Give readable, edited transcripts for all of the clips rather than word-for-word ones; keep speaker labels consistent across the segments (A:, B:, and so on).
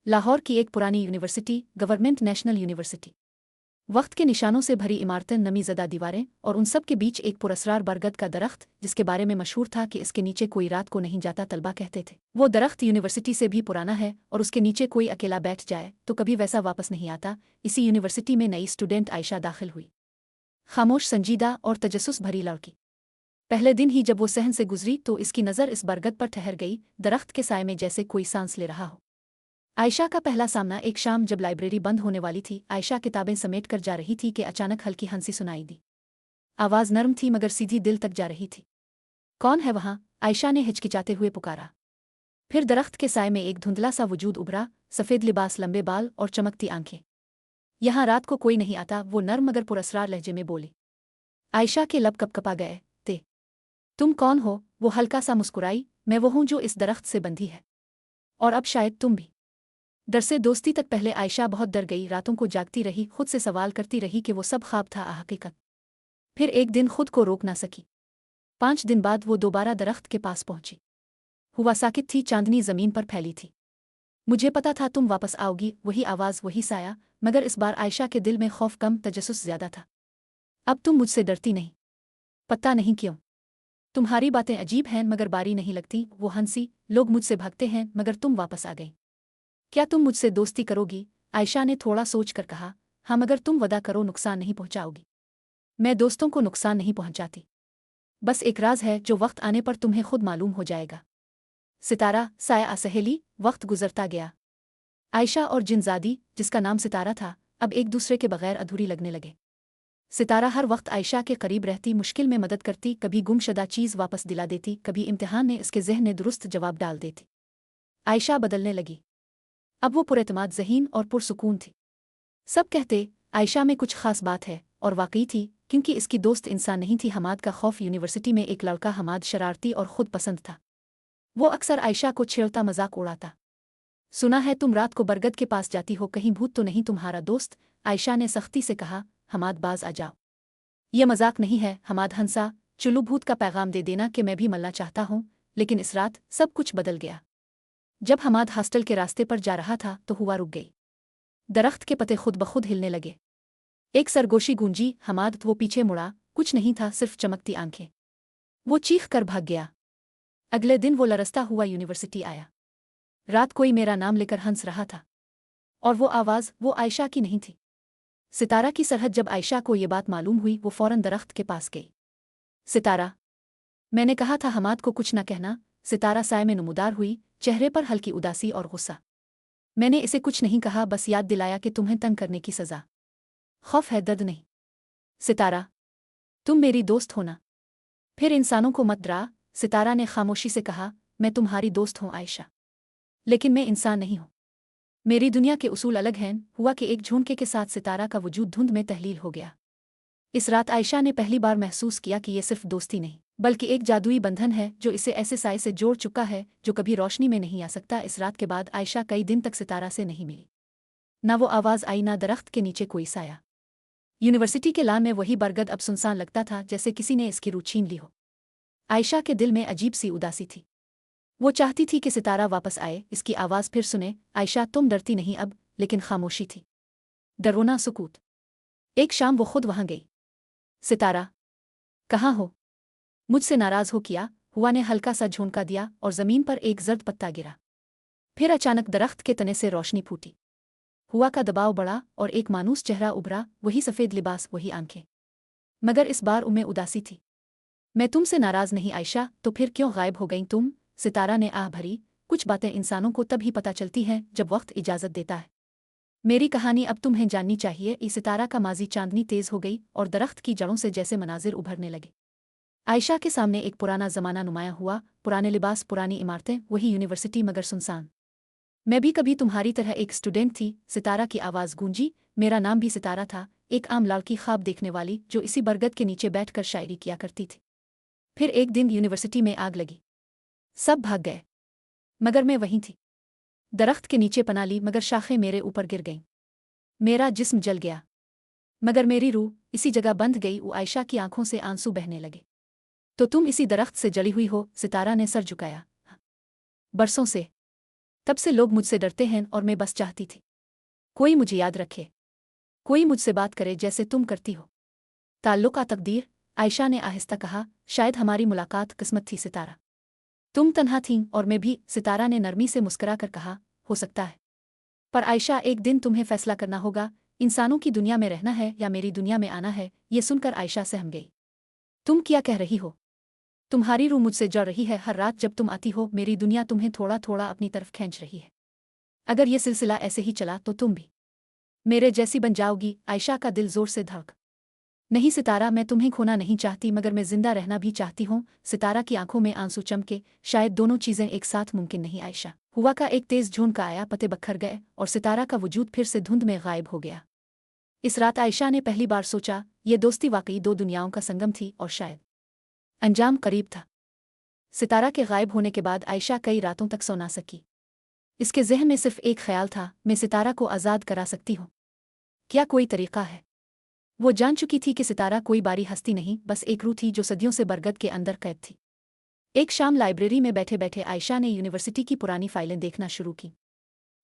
A: लाहौर की एक पुरानी यूनिवर्सिटी, गवर्नमेंट नेशनल यूनिवर्सिटी। वक्त के निशानों से भरी इमारतें, नमी-ज़दा दीवारें और उन सब के बीच एक पुरस्रार बरगद का दरख्त, जिसके बारे में मशहूर था कि इसके नीचे कोई रात को नहीं जाता। तलबा कहते थे वो दरख्त यूनिवर्सिटी से भी पुराना है और उसके नीचे कोई अकेला बैठ जाए तो कभी वैसा वापस नहीं आता। इसी यूनिवर्सिटी में नई स्टूडेंट आयशा दाखिल हुई। खामोश, संजीदा और तजस्सुस भरी लड़की। पहले दिन ही जब वो सहन से गुजरी तो इसकी नज़र इस बरगद पर ठहर गई, दरख्त के साए में जैसे कोई सांस ले रहा हो। आयशा का पहला सामना एक शाम जब लाइब्रेरी बंद होने वाली थी। आयशा किताबें समेट कर जा रही थी कि अचानक हल्की हंसी सुनाई दी। आवाज़ नरम थी मगर सीधी दिल तक जा रही थी। कौन है वहाँ? आयशा ने हिचकिचाते हुए पुकारा। फिर दरख्त के साए में एक धुंधला सा वजूद उभरा, सफ़ेद लिबास, लंबे बाल और चमकती आंखें। यहाँ रात को कोई नहीं आता, वो नर्म मगर पुरस्रार लहजे में बोली। आयशा के लब कपकपा गए। तुम कौन हो? वो हल्का सा मुस्कुराई। मैं वो हूँ जो इस दरख्त से बंधी है, और अब शायद तुम भी। डर से दोस्ती तक पहले आयशा बहुत डर गई। रातों को जागती रही, खुद से सवाल करती रही कि वो सब ख्वाब था या हकीकत। फिर एक दिन खुद को रोक ना सकी। 5 दिन बाद वो दोबारा दरख्त के पास पहुंची। हुआ साकित थी, चांदनी जमीन पर फैली थी। मुझे पता था तुम वापस आओगी। वही आवाज़, वही साया, मगर इस बार आयशा के दिल में खौफ कम, तजस्सुस ज्यादा था। अब तुम मुझसे डरती नहीं? पता नहीं क्यों। तुम्हारी बातें अजीब हैं मगर बारी नहीं लगती। वो हंसी। लोग मुझसे भागते हैं मगर तुम वापस आ गई। क्या तुम मुझसे दोस्ती करोगी? आयशा ने थोड़ा सोच कर कहा। हाँ, मगर तुम वदा करो नुकसान नहीं पहुंचाओगी। मैं दोस्तों को नुकसान नहीं पहुंचाती। बस एक राज है जो वक्त आने पर तुम्हें खुद मालूम हो जाएगा। सितारा, साया, सहेली। वक्त गुजरता गया। आयशा और जिनजादी, जिसका नाम सितारा था, अब एक दूसरे के बगैर अधूरी लगने लगे। सितारा हर वक्त आयशा के करीब रहती, मुश्किल में मदद करती, कभी गुमशुदा चीज़ वापस दिला देती, कभी इम्तिहान में इसके ज़हन में दुरुस्त जवाब डाल देती। आयशा बदलने लगी। अब वो पुरएतमाद, ज़हीन और पुरसुकून थी। सब कहते आयशा में कुछ खास बात है, और वाकई थी, क्योंकि इसकी दोस्त इंसान नहीं थी। हमाद का खौफ। यूनिवर्सिटी में एक लड़का हमाद शरारती और खुद पसंद था। वो अक्सर आयशा को छेड़ता, मजाक उड़ाता। सुना है तुम रात को बरगद के पास जाती हो, कहीं भूत तो नहीं तुम्हारा दोस्त? आयशा ने सख्ती से कहा। हमाद, बाज आ जाओ, ये मजाक नहीं है। हमाद हंसा। चुल्लू, भूत का पैगाम दे देना कि मैं भी मरना चाहता हूँ। लेकिन इस रात सब कुछ बदल गया। जब हमाद हॉस्टल के रास्ते पर जा रहा था तो हुआ रुक गई। दरख्त के पत्ते खुद ब खुद हिलने लगे। एक सरगोशी गूंजी। हमाद वो पीछे मुड़ा। कुछ नहीं था, सिर्फ चमकती आंखें। वो चीख कर भाग गया। अगले दिन वो लरसता हुआ यूनिवर्सिटी आया। रात कोई मेरा नाम लेकर हंस रहा था, और वो आवाज़, वो आयशा की नहीं थी। सितारा की सरहद। जब आयशा को ये बात मालूम हुई, वो फौरन दरख्त के पास गई। सितारा, मैंने कहा था हमाद को कुछ न कहना। सितारा साए में नमूदार हुई, चेहरे पर हल्की उदासी और गुस्सा। मैंने इसे कुछ नहीं कहा, बस याद दिलाया कि तुम्हें तंग करने की सज़ा। खौफ है, दर्द नहीं। सितारा, तुम मेरी दोस्त हो ना? फिर इंसानों को मत डरा। सितारा ने खामोशी से कहा। मैं तुम्हारी दोस्त हूँ आयशा, लेकिन मैं इंसान नहीं हूँ। मेरी दुनिया के उसूल अलग हैं। हुआ कि एक झुमके के साथ सितारा का वजूद धुंध में तहलील हो गया। इस रात आयशा ने पहली बार महसूस किया कि ये सिर्फ दोस्ती नहीं, बल्कि एक जादुई बंधन है जो इसे ऐसे साए से जोड़ चुका है जो कभी रोशनी में नहीं आ सकता। इस रात के बाद आयशा कई दिन तक सितारा से नहीं मिली। ना वो आवाज़ आई, ना दरख्त के नीचे कोई साया। यूनिवर्सिटी के लान में वही बरगद अब सुनसान लगता था, जैसे किसी ने इसकी रूह छीन ली हो। आयशा के दिल में अजीब सी उदासी थी। वो चाहती थी कि सितारा वापस आए, इसकी आवाज़ फिर सुने। आयशा, तुम डरती नहीं अब? लेकिन खामोशी थी, डरोना सुकूत। एक शाम वो खुद वहां गई। सितारा, कहाँ हो? मुझसे नाराज़ हो क्या? हुआ ने हल्का सा झोंका दिया और ज़मीन पर एक जर्द पत्ता गिरा। फिर अचानक दरख्त के तने से रोशनी फूटी। हुआ का दबाव बढ़ा और एक मानूस चेहरा उभरा। वही सफ़ेद लिबास, वही आंखें, मगर इस बार उनमें उदासी थी। मैं तुमसे नाराज़ नहीं आयशा। तो फिर क्यों गायब हो गई तुम? सितारा ने आह भरी। कुछ बातें इंसानों को तभी पता चलती हैं जब वक्त इजाज़त देता है। मेरी कहानी अब तुम्हें जाननी चाहिए। इस सितारा का माजी। चांदनी तेज हो गई और दरख्त की जड़ों से जैसे मनाजिर उभरने लगे। आयशा के सामने एक पुराना ज़माना नुमाया हुआ। पुराने लिबास, पुरानी इमारतें, वही यूनिवर्सिटी मगर सुनसान। मैं भी कभी तुम्हारी तरह एक स्टूडेंट थी। सितारा की आवाज़ गूंजी। मेरा नाम भी सितारा था, एक आम लड़की, ख्वाब देखने वाली, जो इसी बरगद के नीचे बैठकर शायरी किया करती थी। फिर एक दिन यूनिवर्सिटी में आग लगी। सब भाग गए, मगर मैं वहीं थी। दरख्त के नीचे पना ली, मगर शाखें मेरे ऊपर गिर गईं। मेरा जिस्म जल गया, मगर मेरी रूह इसी जगह बंध गई। वो आयशा की आंखों से आंसू बहने लगे। तो तुम इसी दरख्त से जली हुई हो? सितारा ने सर झुकाया। बरसों से। तब से लोग मुझसे डरते हैं और मैं बस चाहती थी कोई मुझे याद रखे, कोई मुझसे बात करे जैसे तुम करती हो। ताल्लुका तकदीर, आयशा ने आहिस्ता कहा, शायद हमारी मुलाकात किस्मत थी सितारा। तुम तन्हा थीं और मैं भी, सितारा ने नरमी से मुस्कुरा कर कहा, हो सकता है। पर आयशा, एक दिन तुम्हें फैसला करना होगा, इंसानों की दुनिया में रहना है या मेरी दुनिया में आना है। ये सुनकर आयशा सहम गई। तुम क्या कह रही हो? तुम्हारी रूह मुझसे जड़ रही है, हर रात जब तुम आती हो मेरी दुनिया तुम्हें थोड़ा थोड़ा अपनी तरफ खींच रही है। अगर ये सिलसिला ऐसे ही चला तो तुम भी मेरे जैसी बन जाओगी। आयशा का दिल जोर से धड़क। नहीं सितारा, मैं तुम्हें खोना नहीं चाहती मगर मैं जिंदा रहना भी चाहती हूँ। सितारा की आंखों में आंसू चमके, शायद दोनों चीजें एक साथ मुमकिन नहीं। आयशा हुआ का एक तेज झोंका आया, पते बखर गए और सितारा का वजूद फिर से धुंध में गायब हो गया। इस रात आयशा ने पहली बार सोचा, ये दोस्ती वाकई दो दुनियाओं का संगम थी और शायद अंजाम करीब था। सितारा के गायब होने के बाद आयशा कई रातों तक सो ना सकी। इसके जहन में सिर्फ एक ख्याल था, मैं सितारा को आज़ाद करा सकती हूँ। क्या कोई तरीका है? वो जान चुकी थी कि सितारा कोई बारी हस्ती नहीं, बस एक रूह थी जो सदियों से बरगद के अंदर कैद थी। एक शाम लाइब्रेरी में बैठे बैठे आयशा ने यूनिवर्सिटी की पुरानी फाइलें देखना शुरू की।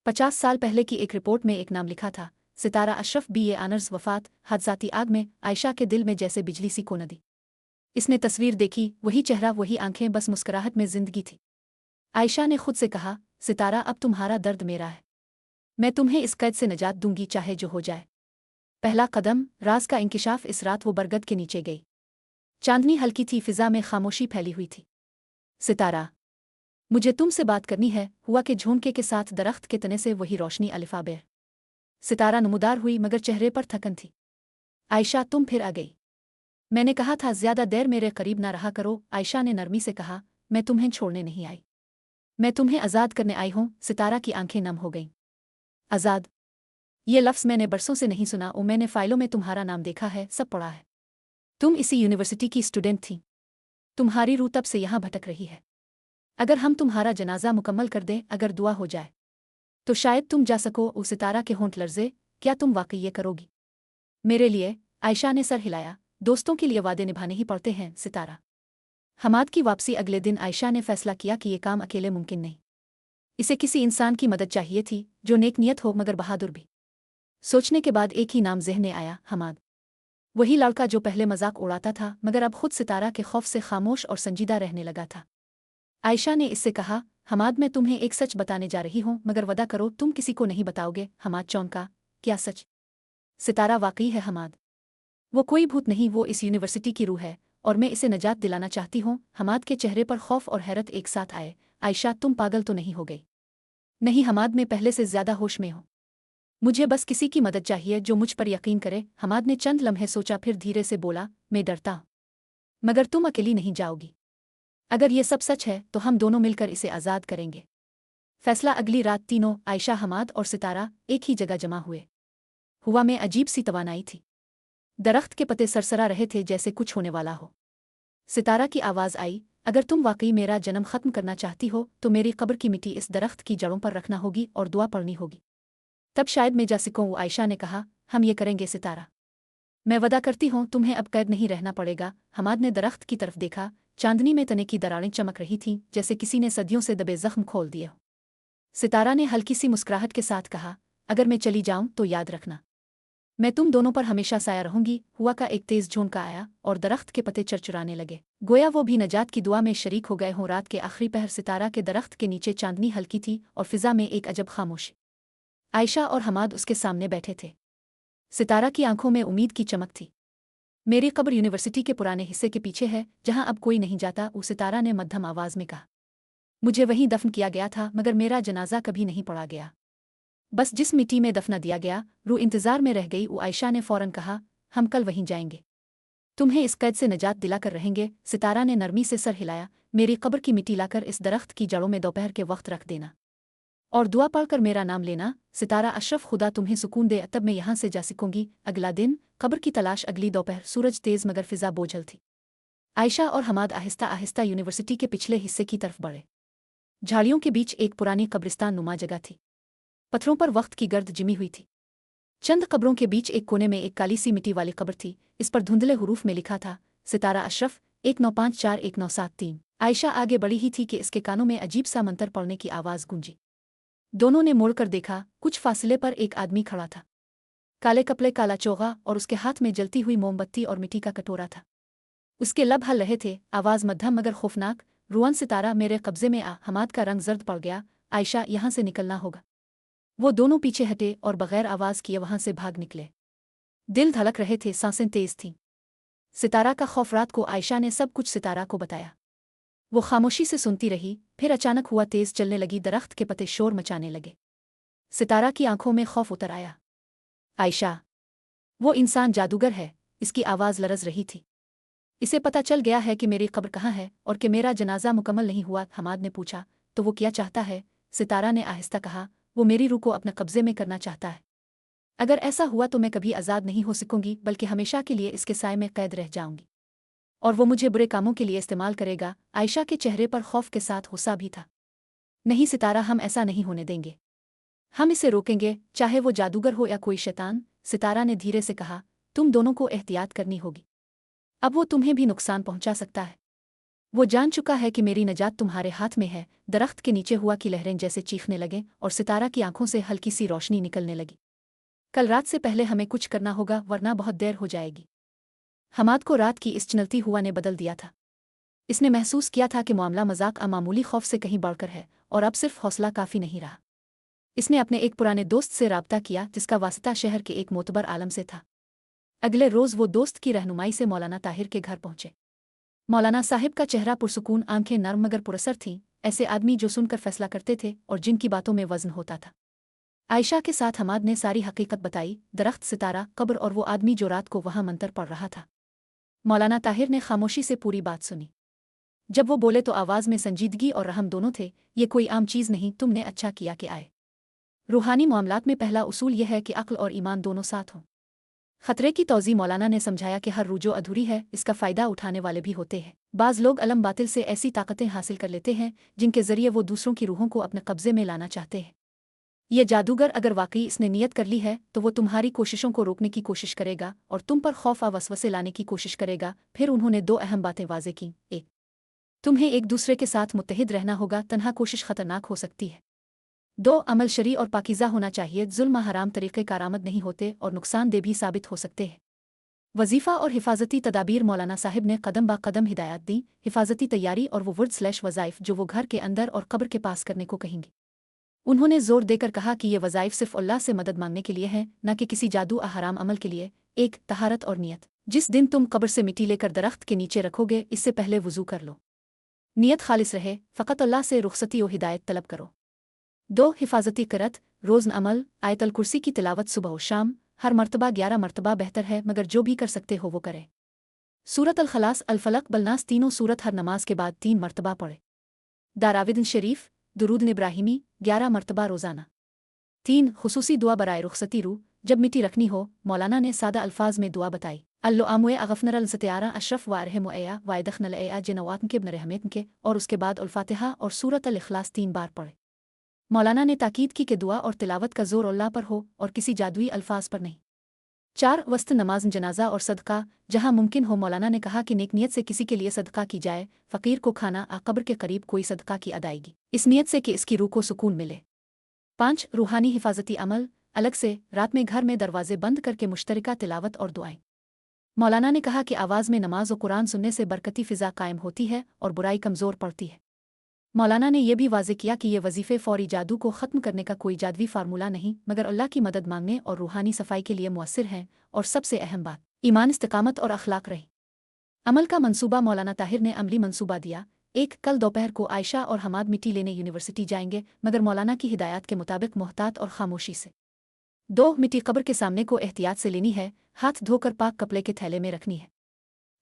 A: 50 साल पहले की एक रिपोर्ट में एक नाम लिखा था, सितारा अशरफ, BA ऑनर्स, वफात हादसाती आग में। आयशा के दिल में जैसे बिजली सी को नदी। इसने तस्वीर देखी, वही चेहरा, वही आंखें, बस मुस्कुराहट में जिंदगी थी। आयशा ने खुद से कहा, सितारा, अब तुम्हारा दर्द मेरा है। मैं तुम्हें इस कैद से निजात दूंगी, चाहे जो हो जाए। पहला कदम, राज का इंकिशाफ। इस रात वो बरगद के नीचे गई। चांदनी हल्की थी, फिजा में खामोशी फैली हुई थी। सितारा, मुझे तुमसे बात करनी है। हुआ के झोंके के साथ दरख्त के तने से वही रोशनी अलिफाबेर। सितारा नमूदार हुई मगर चेहरे पर थकन थी। आयशा, तुम फिर आ गई। मैंने कहा था ज्यादा देर मेरे करीब ना रहा करो। आयशा ने नरमी से कहा, मैं तुम्हें छोड़ने नहीं आई, मैं तुम्हें आज़ाद करने आई हूँ। सितारा की आंखें नम हो गईं। आज़ाद? ये लफ्ज़ मैंने बरसों से नहीं सुना। ओ, मैंने फाइलों में तुम्हारा नाम देखा है, सब पढ़ा है। तुम इसी यूनिवर्सिटी की स्टूडेंट थी। तुम्हारी रूह तब से यहाँ भटक रही है। अगर हम तुम्हारा जनाजा मुकम्मल कर दें, अगर दुआ हो जाए तो शायद तुम जा सको। ओ, सितारा के होंठ लर्जे, क्या तुम वाकई ये करोगी मेरे लिए? आयशा ने सर हिलाया। दोस्तों के लिए वादे निभाने ही पड़ते हैं सितारा। हमाद की वापसी अगले दिन आयशा ने फैसला किया कि ये काम अकेले मुमकिन नहीं। इसे किसी इंसान की मदद चाहिए थी जो नेक नियत हो मगर बहादुर भी। सोचने के बाद एक ही नाम ज़हन में आया, हमाद। वही लड़का जो पहले मजाक उड़ाता था मगर अब खुद सितारा के खौफ से खामोश और संजीदा रहने लगा था। आयशा ने इससे कहा, हमाद, मैं तुम्हें एक सच बताने जा रही हूँ मगर वदा करो तुम किसी को नहीं बताओगे। हमाद चौंका, क्या सच? सितारा, वाकई है हमाद। वो कोई भूत नहीं, वो इस यूनिवर्सिटी की रूह है और मैं इसे नजात दिलाना चाहती हूँ। हमाद के चेहरे पर खौफ और हैरत एक साथ आए। आयशा, तुम पागल तो नहीं हो गई? नहीं हमाद, मैं पहले से ज्यादा होश में हूँ। मुझे बस किसी की मदद चाहिए जो मुझ पर यकीन करे। हमाद ने चंद लम्हे सोचा, फिर धीरे से बोला, मैं डरता हूँ मगर तुम अकेली नहीं जाओगी। अगर ये सब सच है तो हम दोनों मिलकर इसे आज़ाद करेंगे। फैसला अगली रात तीनों, आयशा, हमाद और सितारा, एक ही जगह जमा हुए। हुआ में अजीब सी तवानाई थी। दरख्त के पत्ते सरसरा रहे थे जैसे कुछ होने वाला हो। सितारा की आवाज़ आई, अगर तुम वाकई मेरा जन्म ख़त्म करना चाहती हो तो मेरी कब्र की मिट्टी इस दरख्त की जड़ों पर रखना होगी और दुआ पढ़नी होगी, तब शायद मैं जा सकूँ। आयशा ने कहा, हम ये करेंगे सितारा। मैं वदा करती हूँ तुम्हें अब कैद नहीं रहना पड़ेगा। हमाद ने दरख्त की तरफ देखा। चांदनी में तने की दरारें चमक रही थीं जैसे किसी ने सदियों से दबे जख्म खोल दिए हो। सितारा ने हल्की सी मुस्कुराहट के साथ कहा, अगर मैं चली जाऊं तो याद रखना, मैं तुम दोनों पर हमेशा साया रहूंगी। हुआ का एक तेज झोंका आया और दरख्त के पत्ते चरचुराने लगे, गोया वो भी नजात की दुआ में शरीक हो गए हों। रात के आखिरी पहर, सितारा के दरख्त के नीचे चांदनी हल्की थी और फिजा में एक अजब खामोशी। आयशा और हमाद उसके सामने बैठे थे। सितारा की आंखों में उम्मीद की चमक थी। मेरी कब्र यूनिवर्सिटी के पुराने हिस्से के पीछे है जहां अब कोई नहीं जाता। उस सितारा ने मध्यम आवाज में कहा, मुझे वहीं दफन किया गया था मगर मेरा जनाजा कभी नहीं पड़ा गया। बस जिस मिट्टी में दफना दिया गया, रूह इंतजार में रह गई। आयशा ने फौरन कहा, हम कल वहीं जाएंगे, तुम्हें इस कैद से निजात दिलाकर रहेंगे। सितारा ने नरमी से सर हिलाया, मेरी कब्र की मिट्टी लाकर इस दरख्त की जड़ों में दोपहर के वक्त रख देना और दुआ पढ़कर मेरा नाम लेना। सितारा अशरफ, खुदा तुम्हें सुकून दे, तब मैं यहाँ से जा सकूंगी। अगला दिन, कब्र की तलाश। अगली दोपहर, सूरज तेज मगर फिजा बोझल थी। आयशा और हमाद आहिस्ता आहिस्ता यूनिवर्सिटी के पिछले हिस्से की तरफ बढ़े। झाड़ियों के बीच एक पुरानी कब्रिस्तान नुमा जगह थी। पत्थरों पर वक्त की गर्द जिमी हुई थी। चंद कब्रों के बीच एक कोने में एक काली सी मिट्टी वाली कब्र थी। इस पर धुंधले हुरूफ में लिखा था, सितारा अशरफ, 1954-1973। आयशा आगे बढ़ी ही थी कि इसके कानों में अजीब सा मंतर पढ़ने की आवाज़ गूंजी। दोनों ने मुड़कर देखा, कुछ फासले पर एक आदमी खड़ा था। काले कपड़े, काला चोगा और उसके हाथ में जलती हुई मोमबत्ती और मिट्टी का कटोरा था। उसके लब हल रहे थे, आवाज़ मध्यम मगर खौफनाक, रुआन सितारा मेरे कब्जे में आ। हमाद का रंग जर्द पड़ गया। आयशा, यहाँ से निकलना होगा। वो दोनों पीछे हटे और बगैर आवाज़ किए वहां से भाग निकले। दिल धड़क रहे थे, सांसें तेज थीं। सितारा का खौफ रात को आयशा ने सब कुछ सितारा को बताया। वो खामोशी से सुनती रही, फिर अचानक हुआ तेज चलने लगी, दरख्त के पत्ते शोर मचाने लगे। सितारा की आंखों में खौफ उतर आया। आयशा, वो इंसान जादूगर है, इसकी आवाज़ लरज रही थी। इसे पता चल गया है कि मेरी कब्र कहाँ है और कि मेरा जनाजा मुकम्मल नहीं हुआ। हमाद ने पूछा, तो वो क्या चाहता है? सितारा ने आहिस्ता कहा, वो मेरी रूह को अपने कब्जे में करना चाहता है। अगर ऐसा हुआ तो मैं कभी आज़ाद नहीं हो सकूंगी, बल्कि हमेशा के लिए इसके साए में कैद रह जाऊंगी। और वो मुझे बुरे कामों के लिए इस्तेमाल करेगा। आयशा के चेहरे पर खौफ के साथ गुस्सा भी था। नहीं सितारा, हम ऐसा नहीं होने देंगे। हम इसे रोकेंगे, चाहे वो जादूगर हो या कोई शैतान। सितारा ने धीरे से कहा, तुम दोनों को एहतियात करनी होगी। अब वो तुम्हें भी नुकसान पहुंचा सकता है। वो जान चुका है कि मेरी नजात तुम्हारे हाथ में है। दरख्त के नीचे हुआ की लहरें जैसे चीखने लगे और सितारा की आंखों से हल्की सी रोशनी निकलने लगी। कल रात से पहले हमें कुछ करना होगा, वरना बहुत देर हो जाएगी। हमाद को रात की इस चुनौती हुआ ने बदल दिया था। इसने महसूस किया था कि मामला मजाक मामूली खौफ से कहीं बढ़कर है, और अब सिर्फ हौसला काफ़ी नहीं रहा। इसने अपने एक पुराने दोस्त से राब्ता किया, जिसका वास्ता शहर के एक मोतबर आलम से था। अगले रोज़ वो दोस्त की रहनुमाई से मौलाना ताहिर के घर पहुंचे। मौलाना साहिब का चेहरा पुरसुकून, आंखें नर्म मगर पुरअसर थीं, ऐसे आदमी जो सुनकर फैसला करते थे और जिनकी बातों में वजन होता था। आयशा के साथ हमाद ने सारी हकीकत बताई, दरख्त, सितारा, कब्र और वो आदमी जो रात को वहां मंतर पढ़ रहा था। मौलाना ताहिर ने खामोशी से पूरी बात सुनी। जब वो बोले तो आवाज़ में संजीदगी और रहम दोनों थे। ये कोई आम चीज़ नहीं, तुमने अच्छा किया कि आए। रूहानी मामलात में पहला उसूल यह है कि अक्ल और ईमान दोनों साथ हों। खतरे की तौज़ी मौलाना ने समझाया कि हर रूह जो अधूरी है, इसका फ़ायदा उठाने वाले भी होते हैं। बाज़ लोग अलम बातिल से ऐसी ताकतें हासिल कर लेते हैं जिनके ज़रिए वो दूसरों की रूहों को अपने कब्ज़े में लाना चाहते हैं। ये जादूगर अगर वाकई इसने नियत कर ली है तो वो तुम्हारी कोशिशों को रोकने की कोशिश करेगा और तुम पर खौफ वसवसे लाने की कोशिश करेगा। फिर उन्होंने दो अहम बातें वाज़े की। एक, तुम्हें एक दूसरे के साथ मुत्तहिद रहना होगा, तन्हा कोशिश खतरनाक हो सकती है। दो, अमल शरी और पाकीज़ा होना चाहिए, जुल्म हराम तरीक़े कारामद नहीं होते और नुकसानदेह भी साबित हो सकते हैं। वजीफ़ा और हिफाजती तदाबीर मौलाना साहिब ने कदम ब कदम हिदायत दी। हिफाजती तैयारी और वो वर्ड/वज़ाइफ जो वो घर के अंदर और कब्र के पास करने को कहेंगे। उन्होंने जोर देकर कहा कि ये वज़ाइफ सिर्फ अल्लाह से मदद मांगने के लिए हैं, न कि किसी जादू हराम अमल के लिए। एक, तहारत और नियत। जिस दिन तुम कब्र से मिट्टी लेकर दरख्त के नीचे रखोगे, इससे पहले वुज़ू कर लो। नियत खालिस रहे, फ़कत अल्लाह से रुखसती और हिदायत तलब करो। दो, हिफाजती करत, रोज़न अमल, आयतल कुर्सी की तिलावत सुबह और शाम, हर मर्तबा 11 मर्तबा बेहतर है, मगर जो भी कर सकते हो वो करे। सूरत अल खलास, अल फलक, बलनास, तीनों सूरत हर नमाज के बाद 3 मर्तबा पढ़े। दाराविद शरीफ, दुरूद इब्राहिमी, 11 मर्तबा रोज़ाना। 3, खुसूसी दुआ बराए रुखसती रूह, जब मिट्टी रखनी हो। मौलाना ने सादा अल्फाज में दुआ बताई। अल्लो आमुए अगफनर सत्यारा अशरफ वारहमया वायदखनलया जिनवातन के बन के, और उसके बाद अल्फातिहा और सूरत अल इखलास 3 बार पढ़े। मौलाना ने ताकीद की कि दुआ और तिलावत का जोर अल्लाह पर हो और किसी जादुई अल्फाज पर नहीं। 4, वस्त नमाज, जनाजा और सदका, जहाँ मुमकिन हो। मौलाना ने कहा कि नेक नियत से किसी के लिए सदका की जाए, फ़कीर को खाना, कब्र के करीब कोई सदका की अदायगी, इस नियत से कि इसकी रूह को सुकून मिले। 5, रूहानी हिफाजती अमल, अलग से रात में घर में दरवाजे बंद करके मुश्तरका तिलावत और दुआएं। मौलाना ने कहा कि आवाज़ में नमाज और कुरान सुनने से बरकती फ़िज़ा कायम होती है और बुराई कमज़ोर पड़ती है। मौलाना ने यह भी वाज़े किया कि ये वजीफ़े फ़ौरी जादू को ख़त्म करने का कोई जादवी फार्मूला नहीं, मगर अल्लाह की मदद मांगने और रूहानी सफाई के लिए मुअस्सिर हैं। और सबसे अहम बात, ईमान, इस्तिकामत और अखलाक रहे। अमल का मंसूबा मौलाना ताहिर ने अमली मंसूबा दिया। 1, कल दोपहर को आयशा और हमाद मिट्टी लेने यूनिवर्सिटी जाएंगे, मगर मौलाना की हिदायत के मुताबिक मोहतात और खामोशी से। 2, मिट्टी कब्र के सामने को एहतियात से लेनी है, हाथ धोकर पाक कपड़े के थैले में रखनी है।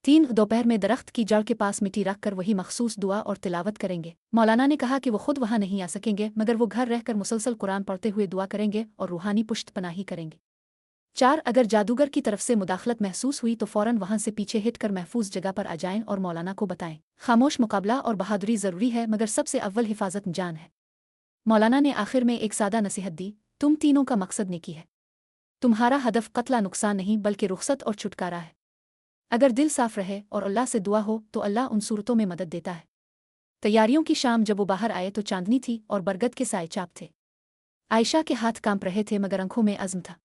A: 3, दोपहर में दरख्त की जड़ के पास मिट्टी रखकर वही मखसूस दुआ और तिलावत करेंगे। मौलाना ने कहा कि वो खुद वहां नहीं आ सकेंगे, मगर वो घर रहकर मुसलसल कुरान पढ़ते हुए दुआ करेंगे और रूहानी पुष्टपनाही करेंगे। 4, अगर जादूगर की तरफ से मुदाखलत महसूस हुई तो फ़ौरन वहां से पीछे हिटकर महफूज जगह पर आ जाएं और मौलाना को बताएं। खामोश मुकाबला और बहादुरी ज़रूरी है, मगर सबसे अव्वल हिफाजत जान है। मौलाना ने आखिर में एक सादा नसीहत दी, तुम तीनों का मकसद नेकी है। तुम्हारा हदफ कत्ला नुकसान नहीं, बल्कि रुखसत और छुटकारा है। अगर दिल साफ रहे और अल्लाह से दुआ हो तो अल्लाह उन सूरतों में मदद देता है। तैयारियों की शाम जब वो बाहर आए तो चांदनी थी और बरगद के साए चाप थे। आयशा के हाथ कांप रहे थे मगर आंखों में अज़्म था।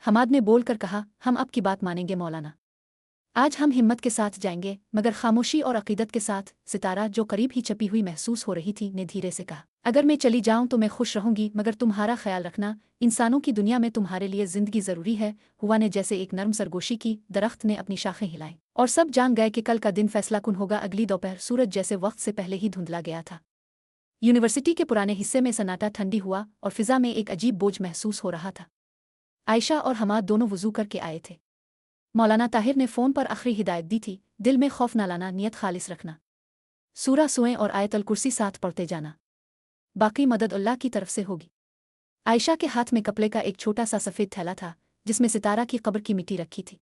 A: हमाद ने बोल कर कहा, हम आपकी बात मानेंगे मौलाना। आज हम हिम्मत के साथ जाएंगे। मगर खामोशी और अकीदत के साथ सितारा, जो करीब ही छपी हुई महसूस हो रही थी, ने धीरे से कहा, अगर मैं चली जाऊं तो मैं खुश रहूंगी, मगर तुम्हारा ख्याल रखना, इंसानों की दुनिया में तुम्हारे लिए जिंदगी जरूरी है। हुआ ने जैसे एक नर्म सरगोशी की, दरख्त ने अपनी शाखें हिलाई और सब जान गए कि कल का दिन फैसलाकुन होगा। अगली दोपहर सूरज जैसे वक्त से पहले ही धुंधला गया था। यूनिवर्सिटी के पुराने हिस्से में सन्नाटा ठंडी हुआ और फिजा में एक अजीब बोझ महसूस हो रहा था। आयशा और हमाद दोनों वुजू करके आए थे। मौलाना ताहिर ने फ़ोन पर आखिरी हिदायत दी थी, दिल में खौफ न लाना, नियत खालिस रखना, सूरा सुएं और आयतल कुर्सी साथ पढ़ते जाना, बाकी मदद अल्लाह की तरफ से होगी। आयशा के हाथ में कपड़े का एक छोटा सा सफ़ेद थैला था जिसमें सितारा की कब्र की मिट्टी रखी थी।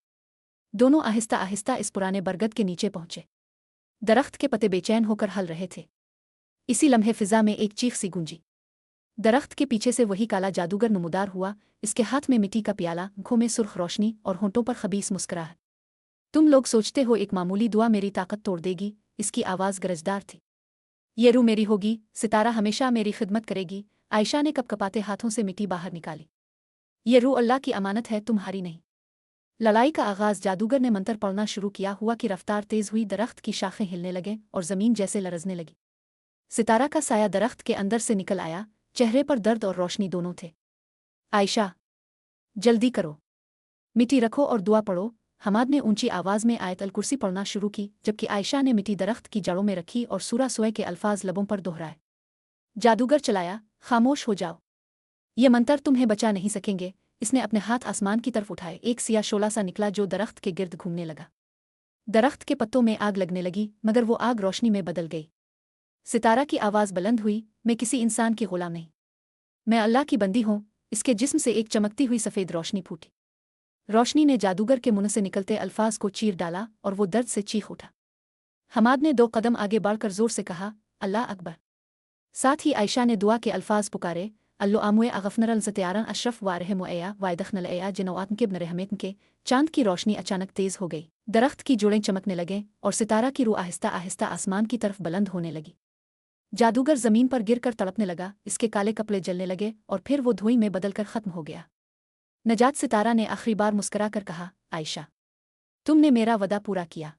A: दोनों आहिस्ता आहिस्ता इस पुराने बरगद के नीचे पहुंचे। दरख्त के पत्ते बेचैन होकर हल रहे थे। इसी लम्हे फिजा में एक चीख सी गूंजी। दरख्त के पीछे से वही काला जादूगर नमूदार हुआ, इसके हाथ में मिट्टी का प्याला, आंखों में सुर्ख रोशनी और होंठों पर खबीस मुस्कुराहट। तुम लोग सोचते हो एक मामूली दुआ मेरी ताकत तोड़ देगी? इसकी आवाज़ गरजदार थी। ये रूह मेरी होगी, सितारा हमेशा मेरी खिदमत करेगी। आयशा ने कपकपाते हाथों से मिट्टी बाहर निकाली। ये रूह अल्लाह की अमानत है, तुम्हारी नहीं। लड़ाई का आगाज़ जादूगर ने मंत्र पढ़ना शुरू किया। हुआ कि रफ्तार तेज़ हुई, दरख्त की शाखें हिलने लगे और ज़मीन जैसे लरजने लगी। सितारा का साया दरख्त के अंदर से निकल आया, चेहरे पर दर्द और रोशनी दोनों थे। आयशा, जल्दी करो, मिट्टी रखो और दुआ पढ़ो। हमाद ने ऊंची आवाज़ में आयत अल कुर्सी पढ़ना शुरू की, जबकि आयशा ने मिट्टी दरख्त की जड़ों में रखी और सूरा सुए के अल्फाज लबों पर दोहराए। जादूगर चलाया, खामोश हो जाओ, ये मंत्र तुम्हें बचा नहीं सकेंगे। इसने अपने हाथ आसमान की तरफ उठाए। एक सिया शोला सा निकला जो दरख्त के गिर्द घूमने लगा। दरख्त के पत्तों में आग लगने लगी, मगर वो आग रोशनी में बदल गई। सितारा की आवाज़ बुलंद हुई, मैं किसी इंसान की गुलाम नहीं, मैं अल्लाह की बंदी हूँ। इसके जिस्म से एक चमकती हुई सफ़ेद रोशनी फूटी। रोशनी ने जादूगर के मुंह से निकलते अल्फाज को चीर डाला और वो दर्द से चीख उठा। हमाद ने 2 कदम आगे बढ़कर जोर से कहा, अल्लाह अकबर। साथ ही आयशा ने दुआ के अल्फाज पुकारे, अल्लो आमुए अगफनरल ज़तियारन अशरफ वारहमया वायदखनलया जिनवातन के बन के। चांद की रोशनी अचानक तेज़ हो गई, दरख्त की जोड़ें चमकने लगे और सितारा की रूह आहिस्ता आहिस्ता आसमान की तरफ बुलंद होने लगी। जादूगर ज़मीन पर गिरकर तड़पने लगा, इसके काले कपड़े जलने लगे और फिर वो धुएं में बदलकर ख़त्म हो गया। नजात सितारा ने आखिरी बार मुस्कुरा कर कहा, आयशा, तुमने मेरा वदा पूरा किया।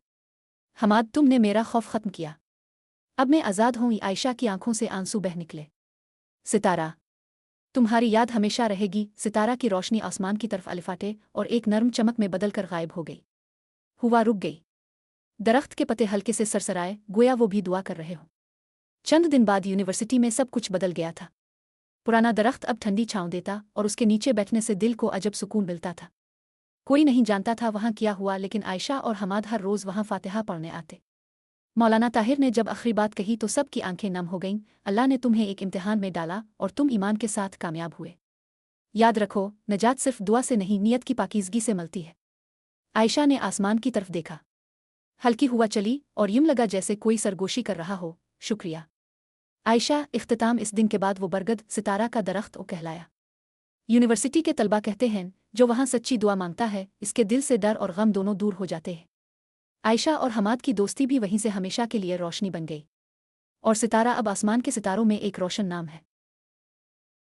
A: हमाद, तुमने मेरा खौफ ख़त्म किया। अब मैं आज़ाद हूँ। आयशा की आंखों से आंसू बह निकले। सितारा, तुम्हारी याद हमेशा रहेगी। सितारा की रोशनी आसमान की तरफ अलिफाटे और एक नर्म चमक में बदलकर गायब हो गई। हुआ रुक गई। दरख्त के पत्ते हल्के से सरसराए, गोया वो भी दुआ कर रहे हो। चंद दिन बाद यूनिवर्सिटी में सब कुछ बदल गया था। पुराना दरख्त अब ठंडी छांव देता और उसके नीचे बैठने से दिल को अजब सुकून मिलता था। कोई नहीं जानता था वहाँ क्या हुआ, लेकिन आयशा और हमाद हर रोज़ वहाँ फातिहा पढ़ने आते। मौलाना ताहिर ने जब आखिरी बात कही तो सब की आंखें नम हो गईं। अल्लाह ने तुम्हें एक इम्तिहान में डाला और तुम ईमान के साथ कामयाब हुए। याद रखो, नजात सिर्फ दुआ से नहीं, नियत की पाकीज़गी से मिलती है। आयशा ने आसमान की तरफ देखा। हल्की हुआ चली और यूं लगा जैसे कोई सरगोशी कर रहा हो। शुक्रिया आयशा। इख्तिताम इस दिन के बाद वो बरगद सितारा का दरख्त ओ कहलाया। यूनिवर्सिटी के तलबा कहते हैं, जो वहाँ सच्ची दुआ मांगता है, इसके दिल से डर और गम दोनों दूर हो जाते हैं। आयशा और हमाद की दोस्ती भी वहीं से हमेशा के लिए रोशनी बन गई और सितारा अब आसमान के सितारों में एक रोशन नाम है।